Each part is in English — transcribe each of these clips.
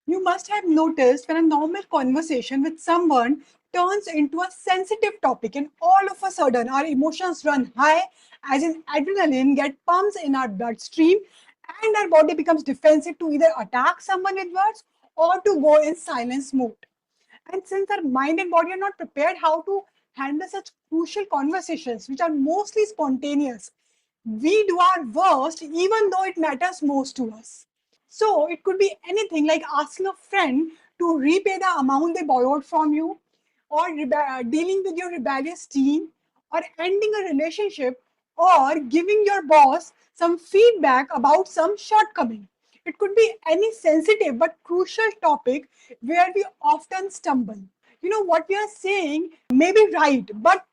You must have noticed when a normal conversation with someone turns into a sensitive topic, and all of a sudden our emotions run high, as in adrenaline get pumps in our bloodstream, and our body becomes defensive to either attack someone with words or to go in silence mode. And since our mind and body are not prepared how to handle such crucial conversations, which are mostly spontaneous, we do our worst even though it matters most to us. So it could be anything like asking a friend to repay the amount they borrowed from you, or dealing with your rebellious teen, or ending a relationship, or giving your boss some feedback about some shortcoming. It could be any sensitive but crucial topic where we often stumble. What we are saying may be right, but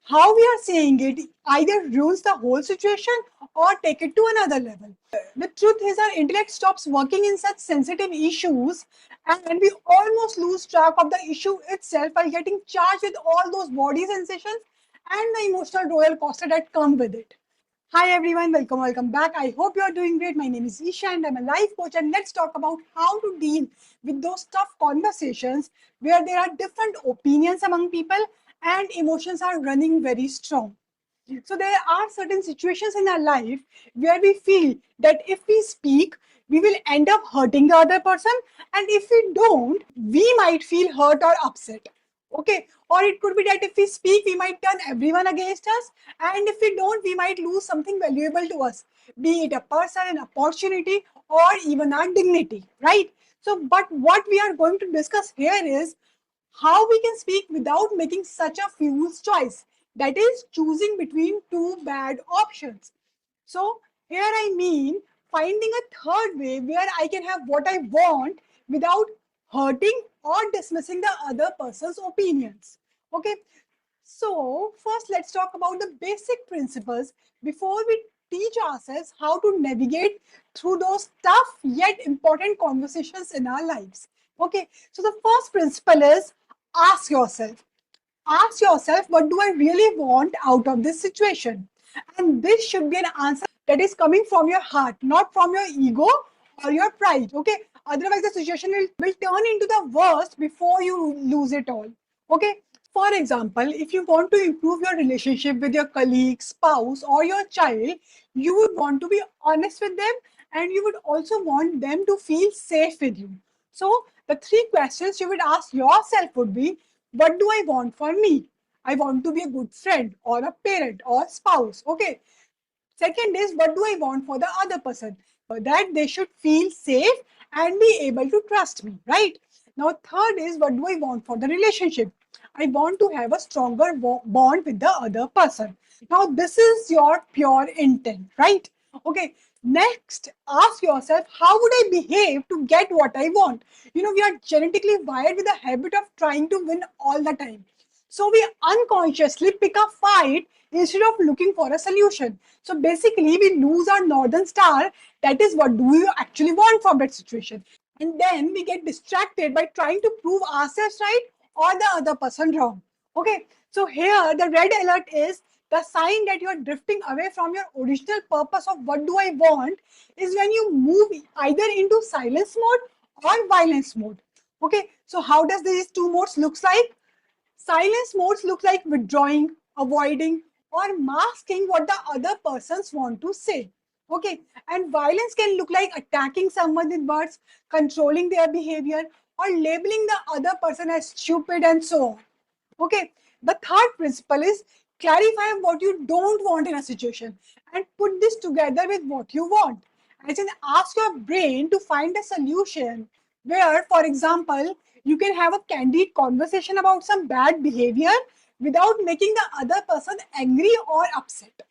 how we are saying it either ruins the whole situation or take it to another level. The truth is our intellect stops working in such sensitive issues, and we almost lose track of the issue itself while getting charged with all those body sensations and the emotional roller coaster that come with it. Hi everyone, welcome back. I hope you are doing great. My name is Isha and I'm a life coach, and let's talk about how to deal with those tough conversations where there are different opinions among people and emotions are running very strong. So there are certain situations in our life where we feel that if we speak, we will end up hurting the other person, and if we don't, we might feel hurt or upset. Okay, or it could be that if we speak, we might turn everyone against us, and if we don't, we might lose something valuable to us, be it a person, an opportunity, or even our dignity, right? So, but what we are going to discuss here is how we can speak without making such a fool's choice, that is choosing between two bad options. So here I mean finding a third way where I can have what I want without hurting or dismissing the other person's opinions. Okay, so first let's talk about the basic principles before we teach ourselves how to navigate through those tough yet important conversations in our lives. Okay, so the first principle is ask yourself. Ask yourself, what do I really want out of this situation? And this should be an answer that is coming from your heart, not from your ego or your pride. Okay, otherwise the situation will turn into the worst before you lose it all. Okay, for example, if you want to improve your relationship with your colleague, spouse, or your child, you would want to be honest with them, and you would also want them to feel safe with you. So the three questions you would ask yourself would be, what do I want for me? I want to be a good friend or a parent or spouse. Okay. Second is, what do I want for the other person? That they should feel safe and be able to trust me, right? Now, third is, what do I want for the relationship? I want to have a stronger bond with the other person. Now, this is your pure intent, right? Okay. Next, ask yourself, how would I behave to get what I want? We are genetically wired with the habit of trying to win all the time. So we unconsciously pick a fight instead of looking for a solution. So basically, we lose our northern star. That is, what do we actually want from that situation? And then we get distracted by trying to prove ourselves right or the other person wrong. Okay, so here the red alert is the sign that you are drifting away from your original purpose of what do I want, is when you move either into silence mode or violence mode. Okay, so how does these two modes looks like? Silence modes look like withdrawing, avoiding, or masking what the other persons want to say. Okay, and violence can look like attacking someone with words, controlling their behavior, or labeling the other person as stupid and so on. Okay, the third principle is clarify what you don't want in a situation and put this together with what you want. As in, ask your brain to find a solution where, for example, you can have a candid conversation about some bad behavior without making the other person angry or upset.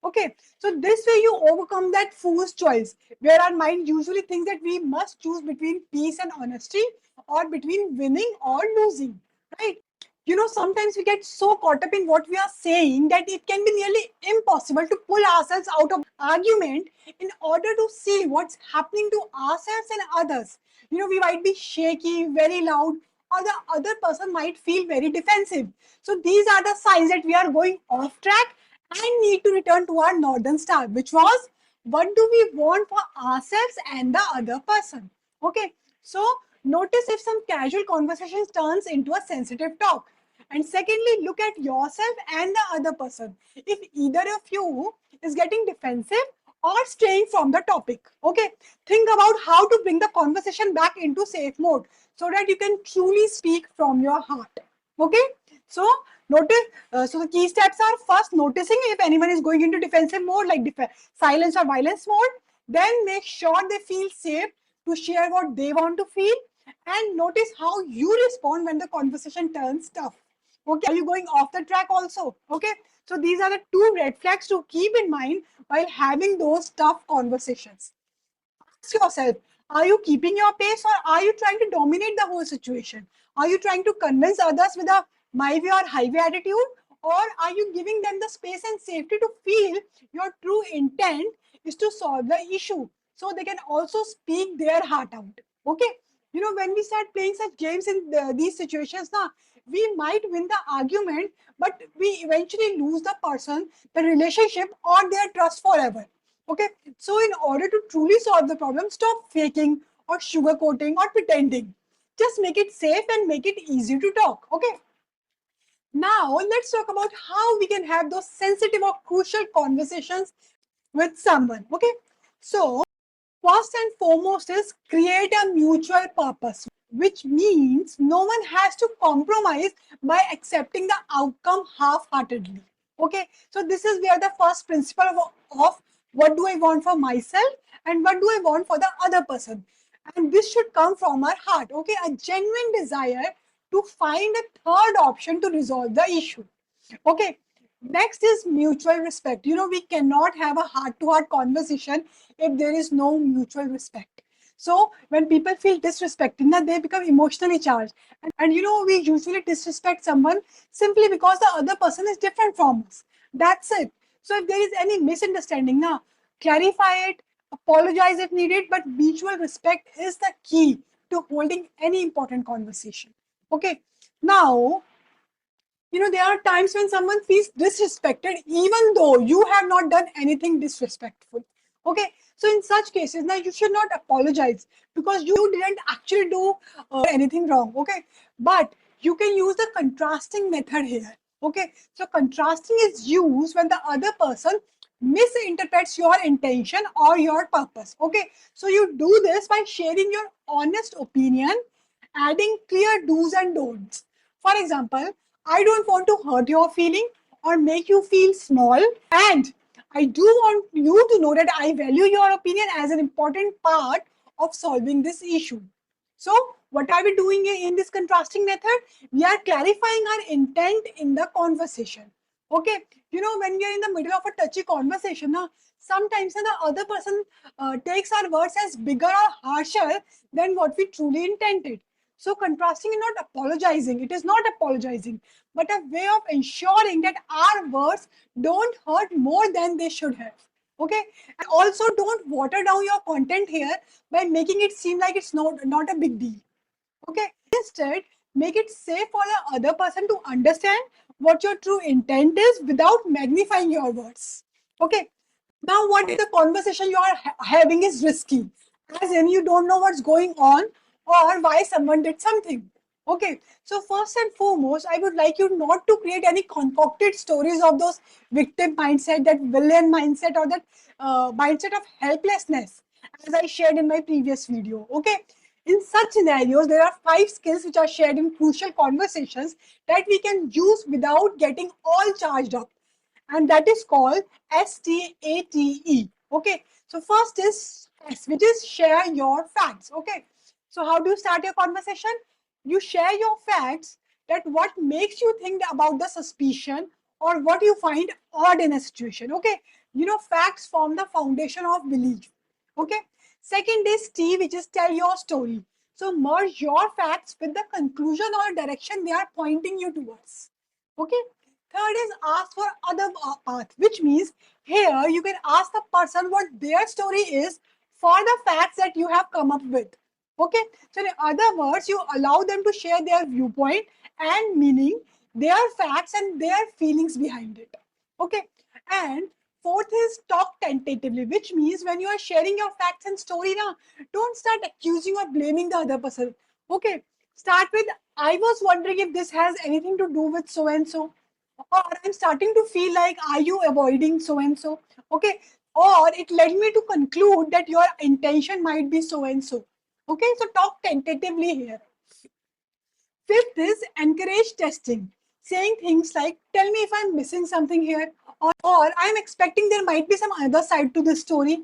Okay, so this way you overcome that fool's choice where our mind usually thinks that we must choose between peace and honesty or between winning or losing, right? Sometimes we get so caught up in what we are saying that it can be nearly impossible to pull ourselves out of argument in order to see what's happening to ourselves and others. We might be shaky, very loud, or the other person might feel very defensive. So these are the signs that we are going off track and need to return to our northern star, which was, what do we want for ourselves and the other person? Okay, so Notice if some casual conversation turns into a sensitive talk. And secondly, look at yourself and the other person. If either of you is getting defensive or straying from the topic, okay, think about how to bring the conversation back into safe mode so that you can truly speak from your heart. Okay, so notice. So the key steps are: first, noticing if anyone is going into defensive mode, like silence or violence mode. Then make sure they feel safe to share what they want to feel, and notice how you respond when the conversation turns tough. Okay, are you going off the track also? Okay, so these are the two red flags to keep in mind while having those tough conversations. Ask yourself, are you keeping your pace or are you trying to dominate the whole situation? Are you trying to convince others with a my way or highway attitude, or are you giving them the space and safety to feel your true intent is to solve the issue so they can also speak their heart out? Okay, when we start playing such games in these situations now, we might win the argument, but we eventually lose the person, the relationship, or their trust forever. Okay, so in order to truly solve the problem, stop faking or sugarcoating or pretending. Just make it safe and make it easy to talk. Okay, now let's talk about how we can have those sensitive or crucial conversations with someone. Okay, so first and foremost is create a mutual purpose, which means no one has to compromise by accepting the outcome half-heartedly. Okay, so this is where the first principle of what do I want for myself and what do I want for the other person. And this should come from our heart. Okay, a genuine desire to find a third option to resolve the issue. Okay, next is mutual respect. We cannot have a heart to heart conversation if there is no mutual respect. So when people feel disrespected, now they become emotionally charged. And we usually disrespect someone simply because the other person is different from us. That's it. So if there is any misunderstanding, now clarify it, apologize if needed, but mutual respect is the key to holding any important conversation. Okay. Now, there are times when someone feels disrespected even though you have not done anything disrespectful. Okay, so in such cases now you should not apologize because you didn't actually do anything wrong. Okay, but you can use the contrasting method here. Okay, so contrasting is used when the other person misinterprets your intention or your purpose. Okay, so you do this by sharing your honest opinion, adding clear do's and don'ts. For example, I don't want to hurt your feeling or make you feel small. And I do want you to know that I value your opinion as an important part of solving this issue. So, what are we doing in this contrasting method? We are clarifying our intent in the conversation. Okay, when we are in the middle of a touchy conversation, now sometimes the other person takes our words as bigger or harsher than what we truly intended. So contrasting is not apologizing. It is not apologizing, but a way of ensuring that our words don't hurt more than they should have. Okay, and also don't water down your content here by making it seem like it's not a big deal. Okay, instead make it safe for the other person to understand what your true intent is without magnifying your words. Okay, now what if the conversation you are having is risky, as in you don't know what's going on or why someone did something? Okay, so first and foremost, I would like you not to create any concocted stories of those victim mindset, that villain mindset, or that mindset of helplessness, as I shared in my previous video. Okay, in such scenarios, there are 5 skills which are shared in crucial conversations that we can use without getting all charged up, and that is called STATE. Okay, so first is S, which is share your facts. Okay, so how do you start your conversation? You share your facts, that what makes you think about the suspicion or what you find odd in a situation. Okay, facts form the foundation of belief. Okay, second is T, which is tell your story. So merge your facts with the conclusion or direction they are pointing you towards. Okay, third is ask for other path, which means here you can ask the person what their story is for the facts that you have come up with. Okay, so in other words, you allow them to share their viewpoint and meaning, their facts and their feelings behind it. Okay, and fourth is talk tentatively, which means when you are sharing your facts and story now, don't start accusing or blaming the other person. Okay, start with, I was wondering if this has anything to do with so and so. Or I'm starting to feel like, are you avoiding so and so? Okay, or it led me to conclude that your intention might be so and so. Okay, so talk tentatively here. Fifth is encourage testing, saying things like, tell me if I'm missing something here, or I'm expecting there might be some other side to this story,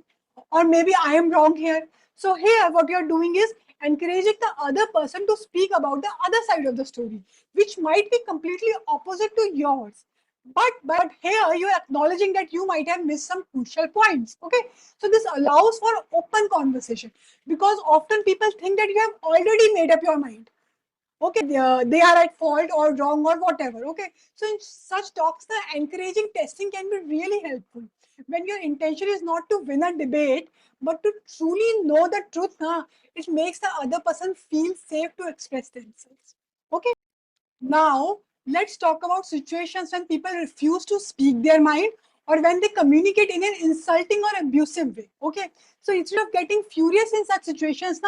or maybe I am wrong here. So, here, what you're doing is encouraging the other person to speak about the other side of the story, which might be completely opposite to yours. But here you're acknowledging that you might have missed some crucial points. Okay, so this allows for open conversation because often people think that you have already made up your mind. Okay, they are at fault or wrong or whatever. Okay, so in such talks the encouraging testing can be really helpful when your intention is not to win a debate but to truly know the truth. It makes the other person feel safe to express themselves. Okay, now, let's talk about situations when people refuse to speak their mind or when they communicate in an insulting or abusive way. Okay, so instead of getting furious in such situations,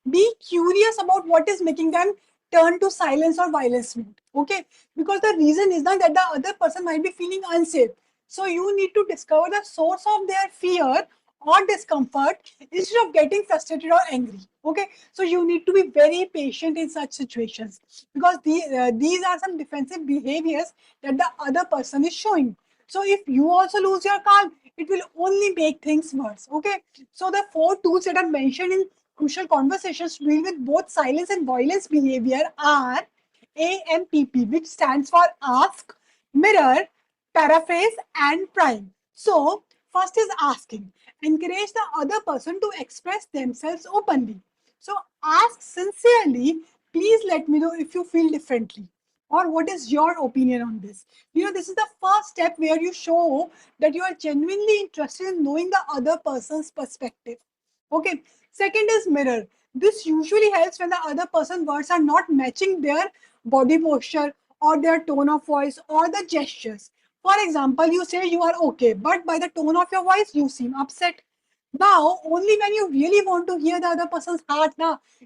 be curious about what is making them turn to silence or violence mode. Okay, because the reason is that the other person might be feeling unsafe. So, you need to discover the source of their fear or discomfort instead of getting frustrated or angry. Okay, so you need to be very patient in such situations because these are some defensive behaviors that the other person is showing. So if you also lose your calm, it will only make things worse. Okay, so the four tools that are mentioned in crucial conversations to deal with both silence and violence behavior are AMPP, which stands for ask, mirror, paraphrase, and prime. So, first is asking. Encourage the other person to express themselves openly. So, ask sincerely, please let me know if you feel differently or what is your opinion on this. This is the first step where you show that you are genuinely interested in knowing the other person's perspective. Okay, second is mirror. This usually helps when the other person's words are not matching their body posture or their tone of voice or the gestures. For example, you say you are okay, but by the tone of your voice, you seem upset. Now, only when you really want to hear the other person's heart,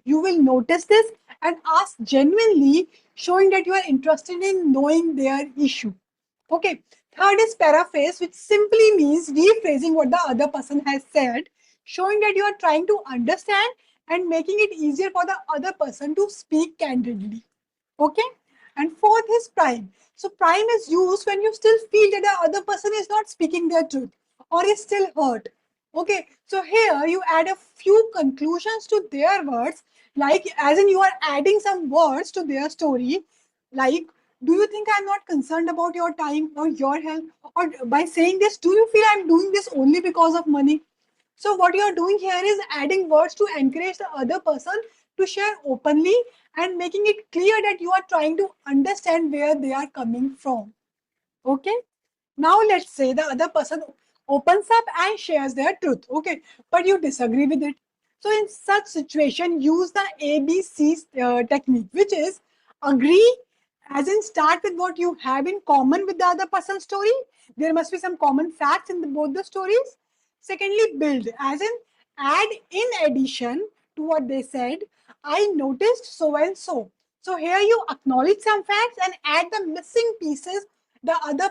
you will notice this and ask genuinely, showing that you are interested in knowing their issue. Okay. Third is paraphrase, which simply means rephrasing what the other person has said, showing that you are trying to understand and making it easier for the other person to speak candidly. Okay. And fourth is prime. So prime is used when you still feel that the other person is not speaking their truth or is still hurt. Okay. So here you add a few conclusions to their words, like as in you are adding some words to their story, like, do you think I'm not concerned about your time or your health? Or by saying this, do you feel I'm doing this only because of money? So what you're doing here is adding words to encourage the other person to share openly and making it clear that you are trying to understand where they are coming from. Okay. Now let's say the other person opens up and shares their truth. Okay. But you disagree with it. So in such situation, use the ABC technique, which is agree, as in start with what you have in common with the other person's story. There must be some common facts in both the stories. Secondly, build, as in add in addition to what they said, I noticed so and so. So here you acknowledge some facts and add the missing pieces the other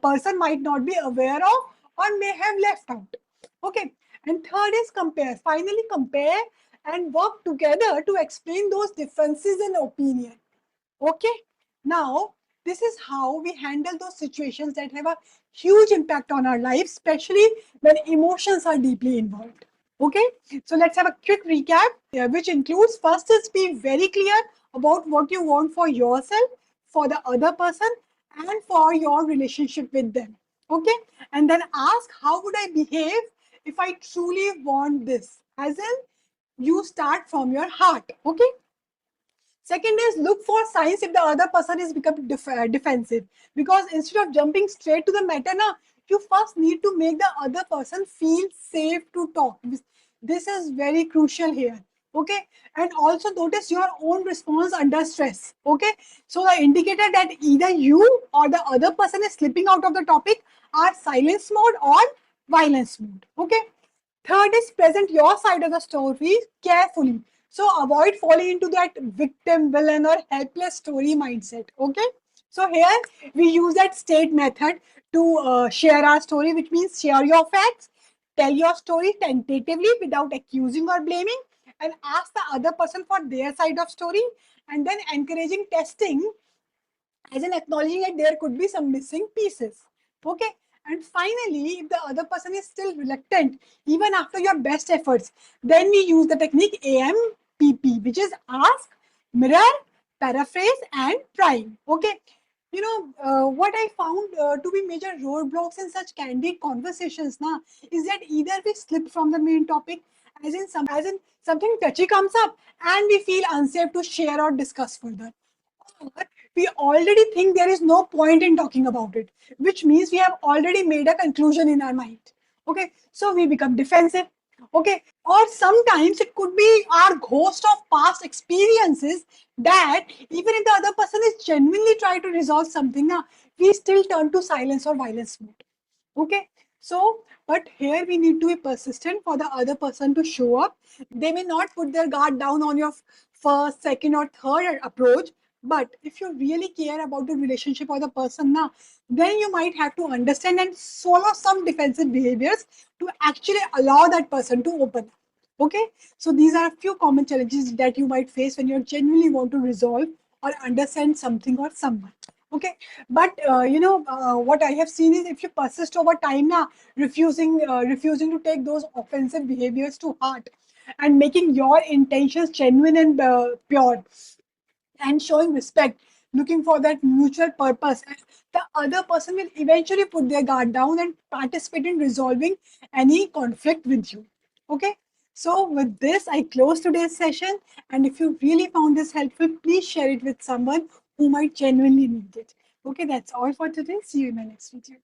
person might not be aware of or may have left out. Okay. And third is compare. Finally, compare and work together to explain those differences in opinion. Okay. Now, this is how we handle those situations that have a huge impact on our lives, especially when emotions are deeply involved. Okay. So let's have a quick recap, which includes first is be very clear about what you want for yourself, for the other person, and for your relationship with them. Okay. And then ask, how would I behave if I truly want this? As in, you start from your heart. Okay. Second is look for signs if the other person is becoming defensive. Because instead of jumping straight to the matter, you first need to make the other person feel safe to talk. This is very crucial here. Okay. And also notice your own response under stress. Okay. So the indicator that either you or the other person is slipping out of the topic are silence mode or violence mode. Okay. Third is present your side of the story carefully. So avoid falling into that victim, villain, or helpless story mindset. Okay. So here we use that state method to share our story, which means share your facts, tell your story tentatively without accusing or blaming, and ask the other person for their side of story, and then encouraging testing as in acknowledging that there could be some missing pieces. Okay. And finally, if the other person is still reluctant, even after your best efforts, then we use the technique AMPP, which is ask, mirror, paraphrase, and prime. Okay. What I found to be major roadblocks in such candid conversations now is that either we slip from the main topic, as in something touchy comes up, and we feel unsafe to share or discuss further, we already think there is no point in talking about it, which means we have already made a conclusion in our mind. Okay, so we become defensive. Okay, or sometimes it could be our ghost of past experiences that even if the other person is genuinely trying to resolve something, we still turn to silence or violence mode. Okay, so but here we need to be persistent for the other person to show up. They may not put their guard down on your first, second, or third approach, but if you really care about the relationship or the person now, then you might have to understand and swallow some defensive behaviors to actually allow that person to open up. Okay, so these are a few common challenges that you might face when you genuinely want to resolve or understand something or someone. Okay, but what I have seen is if you persist over time now, refusing to take those offensive behaviors to heart, and making your intentions genuine and pure, and showing respect, looking for that mutual purpose, the other person will eventually put their guard down and participate in resolving any conflict with you. Okay. So, with this, I close today's session. And if you really found this helpful, please share it with someone who might genuinely need it. Okay, that's all for today. See you in my next video.